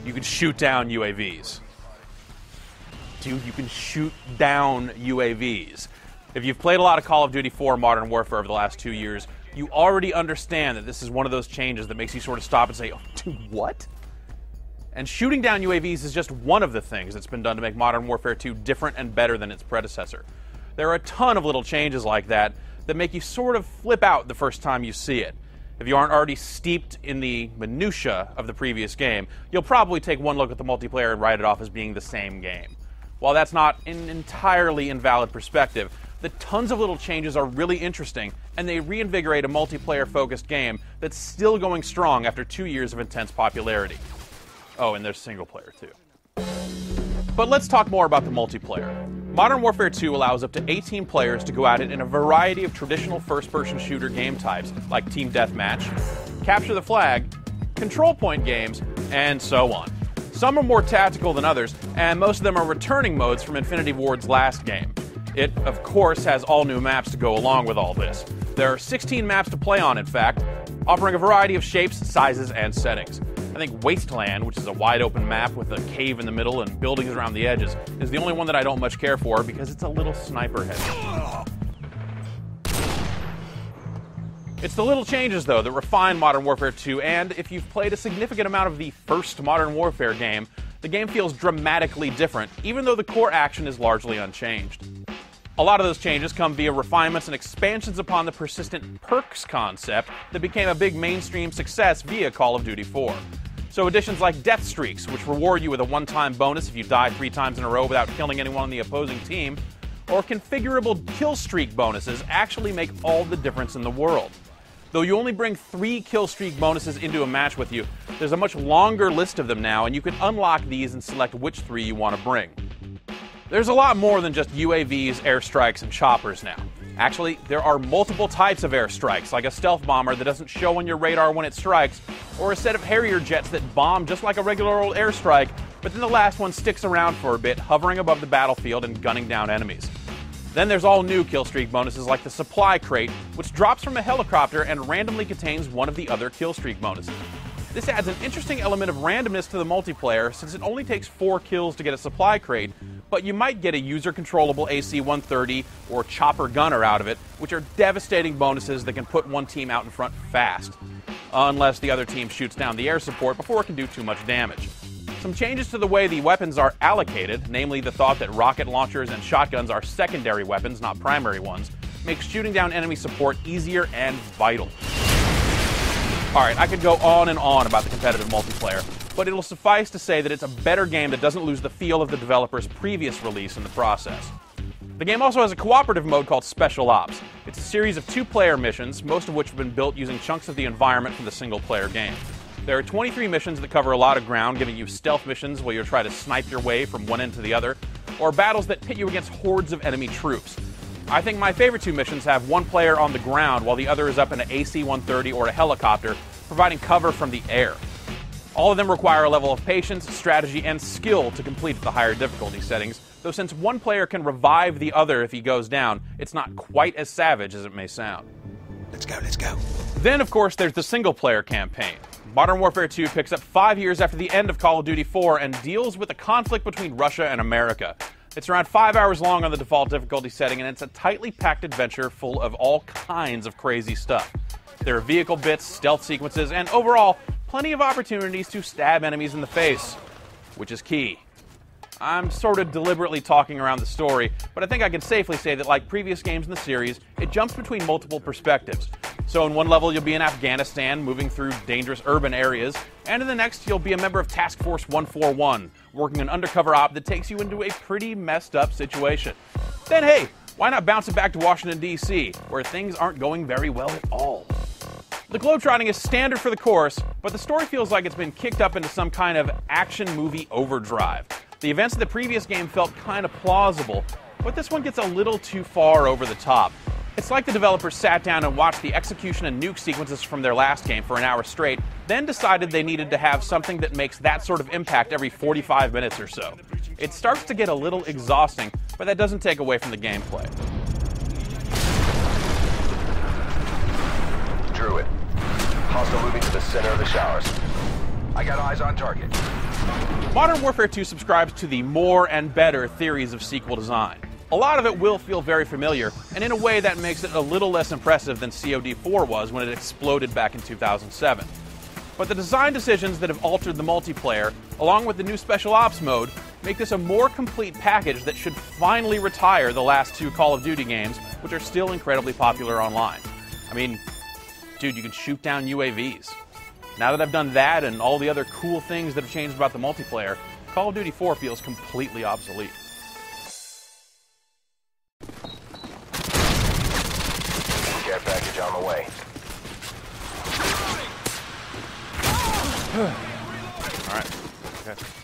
you can shoot down UAVs. Dude, you can shoot down UAVs. If you've played a lot of Call of Duty 4 Modern Warfare over the last 2 years, you already understand that this is one of those changes that makes you sort of stop and say, oh, dude, what? And shooting down UAVs is just one of the things that's been done to make Modern Warfare 2 different and better than its predecessor. There are a ton of little changes like that that make you sort of flip out the first time you see it. If you aren't already steeped in the minutia of the previous game, you'll probably take one look at the multiplayer and write it off as being the same game. While that's not an entirely invalid perspective, the tons of little changes are really interesting, and they reinvigorate a multiplayer-focused game that's still going strong after 2 years of intense popularity. Oh, and there's single player too. But let's talk more about the multiplayer. Modern Warfare 2 allows up to 18 players to go at it in a variety of traditional first-person shooter game types, like Team Deathmatch, Capture the Flag, Control Point games, and so on. Some are more tactical than others, and most of them are returning modes from Infinity Ward's last game. It, of course, has all new maps to go along with all this. There are 16 maps to play on, in fact, offering a variety of shapes, sizes, and settings. I think Wasteland, which is a wide-open map with a cave in the middle and buildings around the edges, is the only one that I don't much care for because it's a little sniper-heavy. It's the little changes, though, that refine Modern Warfare 2, and if you've played a significant amount of the first Modern Warfare game, the game feels dramatically different, even though the core action is largely unchanged. A lot of those changes come via refinements and expansions upon the persistent perks concept that became a big mainstream success via Call of Duty 4. So additions like Death Streaks, which reward you with a one-time bonus if you die 3 times in a row without killing anyone on the opposing team, or configurable kill streak bonuses actually make all the difference in the world. Though you only bring 3 kill streak bonuses into a match with you, there's a much longer list of them now, and you can unlock these and select which 3 you want to bring. There's a lot more than just UAVs, airstrikes, and choppers now. Actually, there are multiple types of airstrikes, like a stealth bomber that doesn't show on your radar when it strikes, or a set of Harrier jets that bomb just like a regular old airstrike, but then the last one sticks around for a bit, hovering above the battlefield and gunning down enemies. Then there's all new killstreak bonuses like the supply crate, which drops from a helicopter and randomly contains one of the other killstreak bonuses. This adds an interesting element of randomness to the multiplayer, since it only takes 4 kills to get a supply crate, but you might get a user-controllable AC-130 or chopper gunner out of it, which are devastating bonuses that can put one team out in front fast, unless the other team shoots down the air support before it can do too much damage. Some changes to the way the weapons are allocated, namely the thought that rocket launchers and shotguns are secondary weapons, not primary ones, makes shooting down enemy support easier and vital. Alright, I could go on and on about the competitive multiplayer, but it'll suffice to say that it's a better game that doesn't lose the feel of the developer's previous release in the process. The game also has a cooperative mode called Special Ops. It's a series of 2-player missions, most of which have been built using chunks of the environment from the single-player game. There are 23 missions that cover a lot of ground, giving you stealth missions where you'll try to snipe your way from one end to the other, or battles that pit you against hordes of enemy troops. I think my favorite 2 missions have one player on the ground while the other is up in an AC-130 or a helicopter, providing cover from the air. All of them require a level of patience, strategy, and skill to complete at the higher difficulty settings, though since one player can revive the other if he goes down, it's not quite as savage as it may sound. Let's go, let's go. Then, of course, there's the single-player campaign. Modern Warfare 2 picks up 5 years after the end of Call of Duty 4 and deals with a conflict between Russia and America. It's around 5 hours long on the default difficulty setting, and it's a tightly packed adventure full of all kinds of crazy stuff. There are vehicle bits, stealth sequences, and overall, plenty of opportunities to stab enemies in the face, which is key. I'm sort of deliberately talking around the story, but I think I can safely say that like previous games in the series, it jumps between multiple perspectives. So in one level you'll be in Afghanistan, moving through dangerous urban areas, and in the next you'll be a member of Task Force 141, working an undercover op that takes you into a pretty messed up situation. Then hey, why not bounce it back to Washington, D.C., where things aren't going very well at all? The globetrotting is standard for the course, but the story feels like it's been kicked up into some kind of action movie overdrive. The events of the previous game felt kind of plausible, but this one gets a little too far over the top. It's like the developers sat down and watched the execution and nuke sequences from their last game for an hour straight, then decided they needed to have something that makes that sort of impact every 45 minutes or so. It starts to get a little exhausting, but that doesn't take away from the gameplay. Druid. Hostile moving to the center of the showers. I got eyes on target. Modern Warfare 2 subscribes to the more and better theories of sequel design. A lot of it will feel very familiar, and in a way that makes it a little less impressive than COD 4 was when it exploded back in 2007. But the design decisions that have altered the multiplayer, along with the new Special Ops mode, make this a more complete package that should finally retire the last two Call of Duty games, which are still incredibly popular online. I mean, dude, you can shoot down UAVs. Now that I've done that and all the other cool things that have changed about the multiplayer, Call of Duty 4 feels completely obsolete. Care package on the way. All right. Okay.